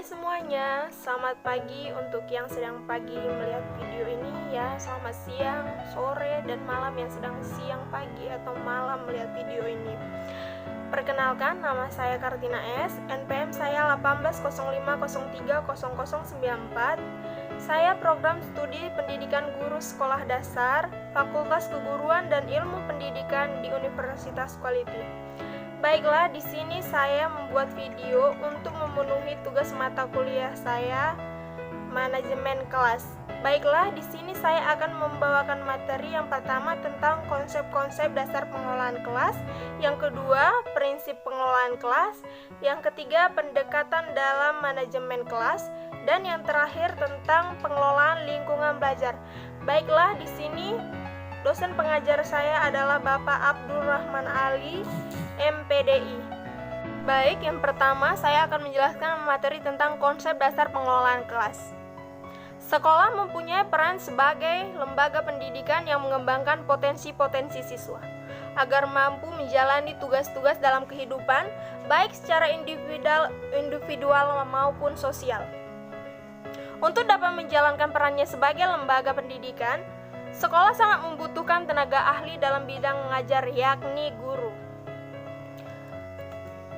Hai semuanya, selamat pagi untuk yang sedang pagi melihat video ini ya. Selamat siang, sore, dan malam yang sedang siang, pagi, atau malam melihat video ini. Perkenalkan, nama saya Kartina S, NPM saya 1805030094. Saya program studi pendidikan guru sekolah dasar, Fakultas Keguruan dan Ilmu Pendidikan di Universitas Quality. Baiklah, di sini saya membuat video untuk memenuhi tugas mata kuliah saya, manajemen kelas. Baiklah, di sini saya akan membawakan materi yang pertama tentang konsep-konsep dasar pengelolaan kelas, yang kedua, prinsip pengelolaan kelas, yang ketiga, pendekatan dalam manajemen kelas, dan yang terakhir tentang pengelolaan lingkungan belajar. Baiklah, di sini dosen pengajar saya adalah Bapak Abdul Rahman Ali, MPDI. Baik, yang pertama saya akan menjelaskan materi tentang konsep dasar pengelolaan kelas. Sekolah mempunyai peran sebagai lembaga pendidikan yang mengembangkan potensi-potensi siswa agar mampu menjalani tugas-tugas dalam kehidupan, baik secara individual maupun sosial. Untuk dapat menjalankan perannya sebagai lembaga pendidikan, sekolah sangat membutuhkan tenaga ahli dalam bidang mengajar, yakni guru.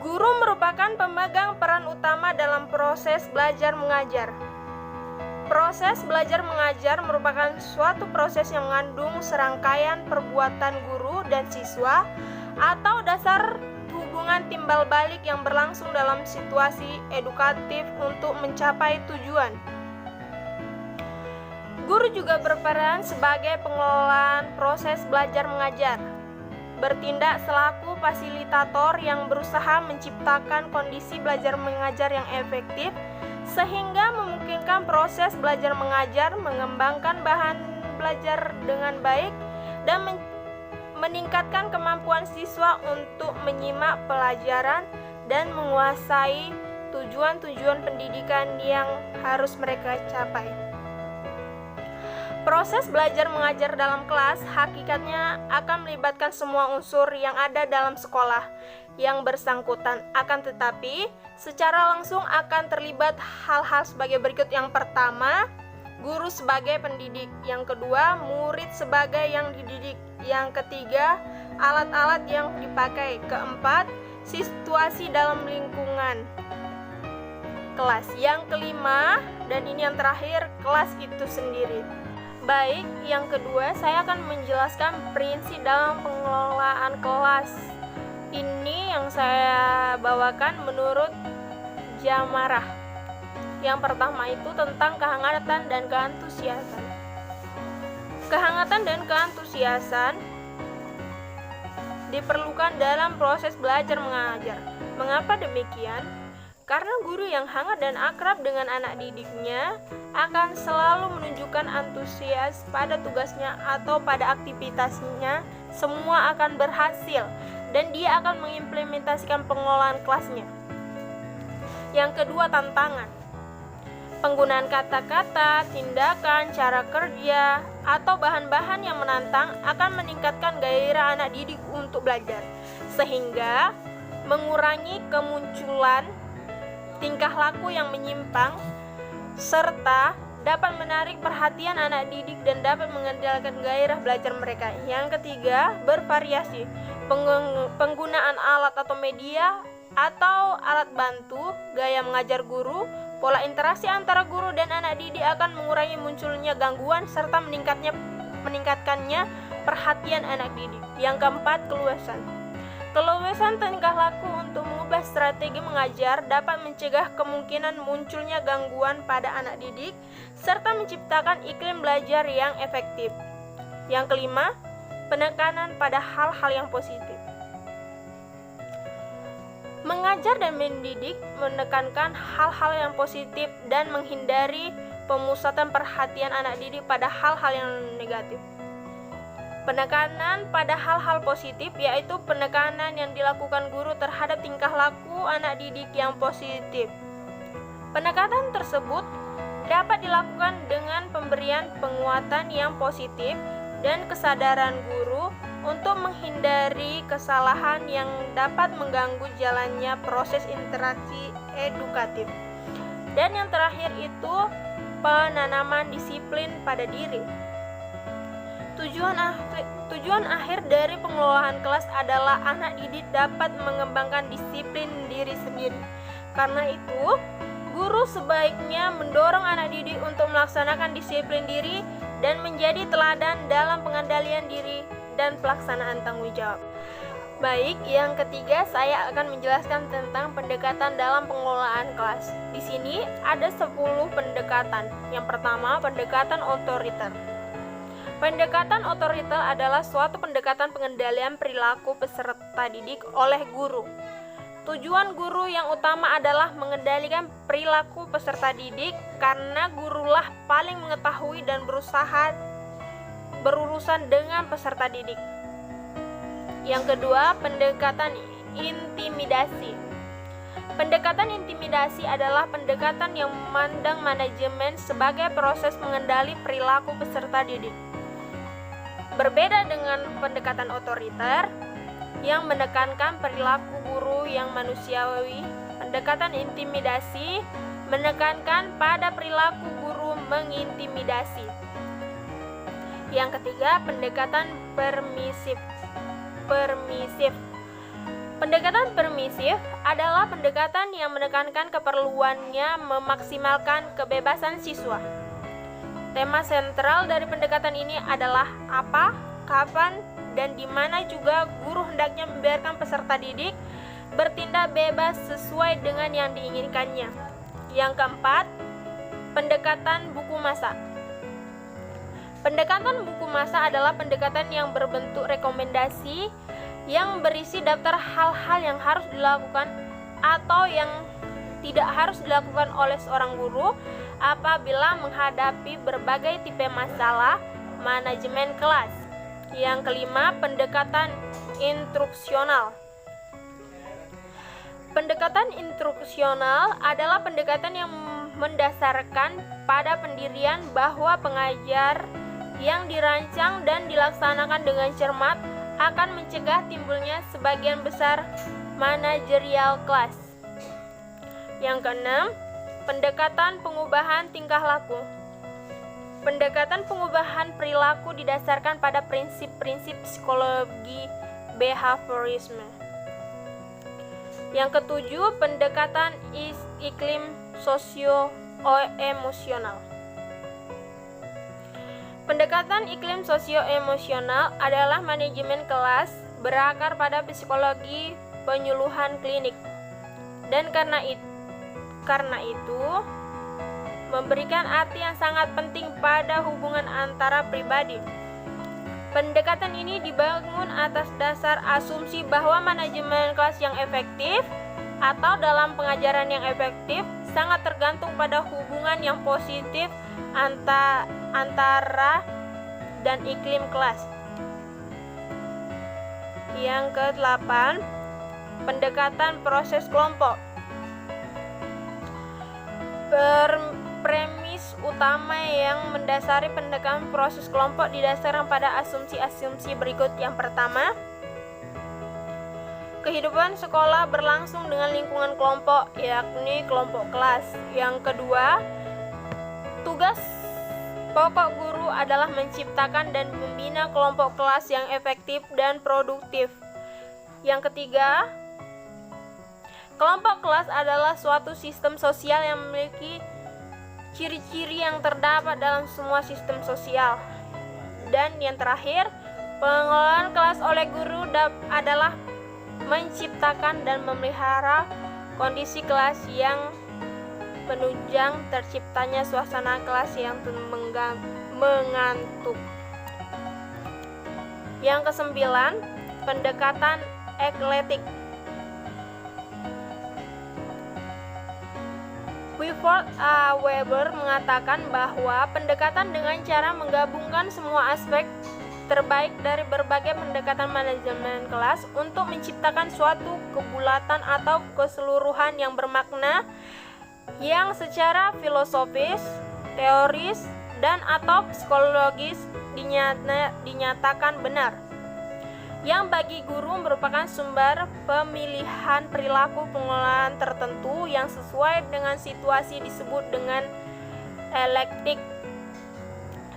Guru merupakan pemegang peran utama dalam proses belajar mengajar. Proses belajar mengajar merupakan suatu proses yang mengandung serangkaian perbuatan guru dan siswa atau dasar hubungan timbal balik yang berlangsung dalam situasi edukatif untuk mencapai tujuan. Guru juga berperan sebagai pengelolaan proses belajar mengajar, bertindak selaku fasilitator yang berusaha menciptakan kondisi belajar mengajar yang efektif sehingga memungkinkan proses belajar mengajar mengembangkan bahan belajar dengan baik dan meningkatkan kemampuan siswa untuk menyimak pelajaran dan menguasai tujuan-tujuan pendidikan yang harus mereka capai. Proses belajar mengajar dalam kelas hakikatnya akan melibatkan semua unsur yang ada dalam sekolah yang bersangkutan. Akan tetapi, secara langsung akan terlibat hal-hal sebagai berikut. Yang pertama, guru sebagai pendidik. Yang kedua, murid sebagai yang dididik. Yang ketiga, alat-alat yang dipakai. Keempat, situasi dalam lingkungan kelas. Yang kelima, dan ini yang terakhir, kelas itu sendiri. Baik, yang kedua saya akan menjelaskan prinsip dalam pengelolaan kelas. Ini yang saya bawakan menurut Jamarah. Yang pertama itu tentang kehangatan dan keantusiasan. Kehangatan dan keantusiasan diperlukan dalam proses belajar mengajar. Mengapa demikian? Karena guru yang hangat dan akrab dengan anak didiknya akan selalu menunjukkan antusias pada tugasnya atau pada aktivitasnya, semua akan berhasil dan dia akan mengimplementasikan pengelolaan kelasnya. Yang kedua, tantangan. Penggunaan kata-kata, tindakan, cara kerja, atau bahan-bahan yang menantang akan meningkatkan gairah anak didik untuk belajar, sehingga mengurangi kemunculan tingkah laku yang menyimpang, serta dapat menarik perhatian anak didik dan dapat mengendalikan gairah belajar mereka. Yang ketiga, bervariasi. Penggunaan alat atau media atau alat bantu, gaya mengajar guru, pola interaksi antara guru dan anak didik akan mengurangi munculnya gangguan serta meningkatkannya perhatian anak didik. Yang keempat, keluasan. Keluasan tingkah laku untuk mengubah strategi mengajar dapat mencegah kemungkinan munculnya gangguan pada anak didik serta menciptakan iklim belajar yang efektif. Yang kelima, penekanan pada hal-hal yang positif. Mengajar dan mendidik menekankan hal-hal yang positif dan menghindari pemusatan perhatian anak didik pada hal-hal yang negatif. Penekanan pada hal-hal positif yaitu penekanan yang dilakukan guru terhadap tingkah laku anak didik yang positif. Penekanan tersebut dapat dilakukan dengan pemberian penguatan yang positif dan kesadaran guru untuk menghindari kesalahan yang dapat mengganggu jalannya proses interaksi edukatif. Dan yang terakhir itu penanaman disiplin pada diri. Tujuan akhir dari pengelolaan kelas adalah anak didik dapat mengembangkan disiplin diri sendiri. Karena itu, guru sebaiknya mendorong anak didik untuk melaksanakan disiplin diri dan menjadi teladan dalam pengendalian diri dan pelaksanaan tanggung jawab. Baik, yang ketiga saya akan menjelaskan tentang pendekatan dalam pengelolaan kelas. Di sini ada 10 pendekatan. Yang pertama, pendekatan otoriter. Pendekatan otoriter adalah suatu pendekatan pengendalian perilaku peserta didik oleh guru. Tujuan guru yang utama adalah mengendalikan perilaku peserta didik karena gurulah paling mengetahui dan berurusan dengan peserta didik. Yang kedua, pendekatan intimidasi. Pendekatan intimidasi adalah pendekatan yang memandang manajemen sebagai proses mengendali perilaku peserta didik. Berbeda dengan pendekatan otoriter yang menekankan perilaku guru yang manusiawi, pendekatan intimidasi menekankan pada perilaku guru mengintimidasi. Yang ketiga, pendekatan permisif. Pendekatan permisif adalah pendekatan yang menekankan keperluannya memaksimalkan kebebasan siswa. Tema sentral dari pendekatan ini adalah apa, kapan, dan di mana juga guru hendaknya membiarkan peserta didik bertindak bebas sesuai dengan yang diinginkannya. Yang keempat, pendekatan buku masa. Pendekatan buku masa adalah pendekatan yang berbentuk rekomendasi yang berisi daftar hal-hal yang harus dilakukan atau yang tidak harus dilakukan oleh seorang guru apabila menghadapi berbagai tipe masalah manajemen kelas. Yang kelima, pendekatan instruksional. Pendekatan instruksional adalah pendekatan yang mendasarkan pada pendirian bahwa pengajar yang dirancang dan dilaksanakan dengan cermat akan mencegah timbulnya sebagian besar manajerial kelas. Yang keenam, pendekatan pengubahan tingkah laku. Pendekatan pengubahan perilaku didasarkan pada prinsip-prinsip psikologi behaviorisme. Yang ketujuh, pendekatan iklim sosio-emosional. Pendekatan iklim sosio-emosional adalah manajemen kelas berakar pada psikologi penyuluhan klinik. Dan karena itu memberikan arti yang sangat penting pada hubungan antara pribadi. Pendekatan ini dibangun atas dasar asumsi bahwa manajemen kelas yang efektif atau dalam pengajaran yang efektif sangat tergantung pada hubungan yang positif antara dan iklim kelas. Yang ke-8, pendekatan proses kelompok. Premis utama yang mendasari pendekatan proses kelompok didasarkan pada asumsi-asumsi berikut. Yang pertama, kehidupan sekolah berlangsung dengan lingkungan kelompok, yakni kelompok kelas. Yang kedua, tugas pokok guru adalah menciptakan dan membina kelompok kelas yang efektif dan produktif. Yang ketiga, kelompok kelas adalah suatu sistem sosial yang memiliki ciri-ciri yang terdapat dalam semua sistem sosial. Dan yang terakhir, pengelolaan kelas oleh guru adalah menciptakan dan memelihara kondisi kelas yang menunjang terciptanya suasana kelas yang mengantuk. Yang kesembilan, pendekatan eklektik. Clifford A. Weber mengatakan bahwa pendekatan dengan cara menggabungkan semua aspek terbaik dari berbagai pendekatan manajemen kelas untuk menciptakan suatu kebulatan atau keseluruhan yang bermakna yang secara filosofis, teoris, dan atau psikologis dinyatakan benar. yang bagi guru merupakan sumber pemilihan perilaku pengelolaan tertentu yang sesuai dengan situasi disebut dengan eklektik.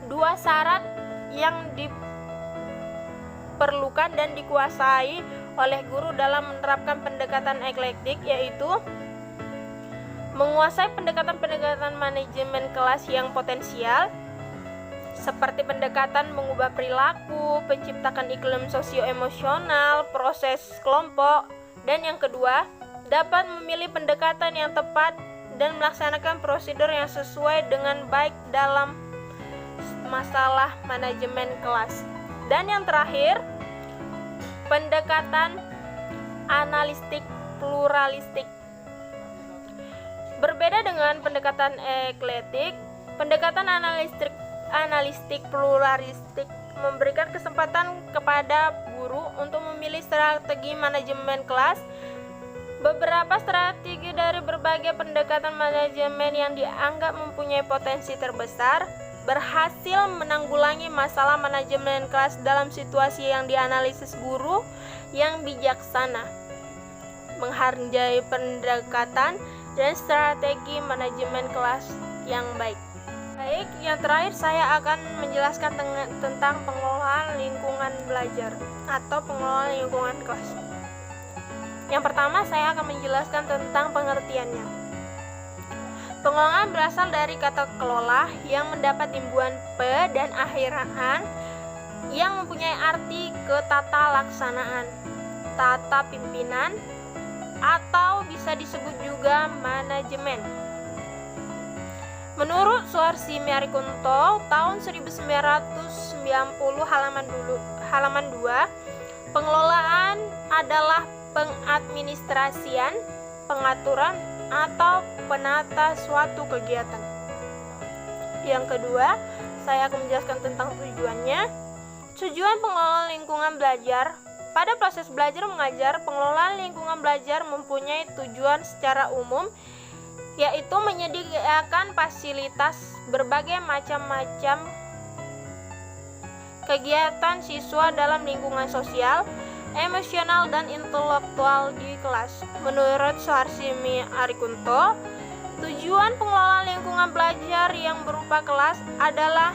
Dua syarat yang diperlukan dan dikuasai oleh guru dalam menerapkan pendekatan eklektik yaitu menguasai pendekatan-pendekatan manajemen kelas yang potensial, seperti pendekatan mengubah perilaku, menciptakan iklim sosio-emosional, proses kelompok, dan yang kedua, dapat memilih pendekatan yang tepat dan melaksanakan prosedur yang sesuai dengan baik dalam masalah manajemen kelas. Dan yang terakhir, pendekatan analistik pluralistik. Berbeda dengan pendekatan eklektik, pendekatan analistik pluralistik memberikan kesempatan kepada guru untuk memilih strategi manajemen kelas. Beberapa strategi dari berbagai pendekatan manajemen yang dianggap mempunyai potensi terbesar berhasil menanggulangi masalah manajemen kelas dalam situasi yang dianalisis guru yang bijaksana, menghargai pendekatan dan strategi manajemen kelas yang baik. Baik, yang terakhir saya akan menjelaskan tentang pengelolaan lingkungan belajar atau pengelolaan lingkungan kelas. Yang pertama, saya akan menjelaskan tentang pengertiannya. Pengelolaan berasal dari kata kelola yang mendapat imbuhan pe dan akhiran yang mempunyai arti ketata laksanaan, tata pimpinan, atau bisa disebut juga manajemen. Menurut Suharsi Marikunto tahun 1990 halaman 2, pengelolaan adalah pengadministrasian, pengaturan, atau penata suatu kegiatan. Yang kedua, saya akan menjelaskan tentang tujuannya. Tujuan pengelolaan lingkungan belajar. Pada proses belajar mengajar, pengelolaan lingkungan belajar mempunyai tujuan secara umum, yaitu menyediakan fasilitas berbagai macam kegiatan siswa dalam lingkungan sosial, emosional, dan intelektual di kelas. Menurut Suharsi Marikunto, tujuan pengelolaan lingkungan belajar yang berupa kelas adalah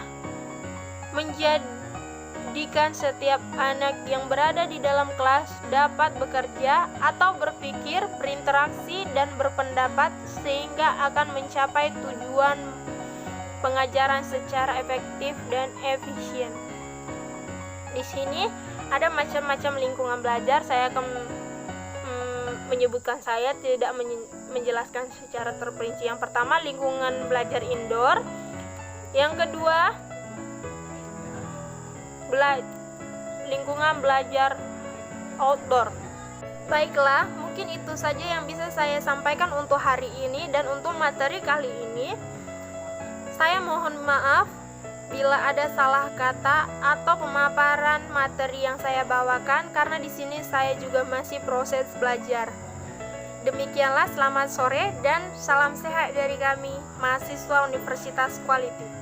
menjadikan setiap anak yang berada di dalam kelas dapat bekerja atau berpikir, berinteraksi, dan berpendapat sehingga akan mencapai tujuan pengajaran secara efektif dan efisien. Di sini ada macam-macam lingkungan belajar. Saya akan menyebutkan, saya tidak menjelaskan secara terperinci. Yang pertama, lingkungan belajar indoor. Yang kedua, lingkungan belajar outdoor. Baiklah, mungkin itu saja yang bisa saya sampaikan untuk hari ini dan untuk materi kali ini. Saya mohon maaf bila ada salah kata atau pemaparan materi yang saya bawakan, karena di sini saya juga masih proses belajar. Demikianlah, selamat sore dan salam sehat dari kami, mahasiswa Universitas Quality.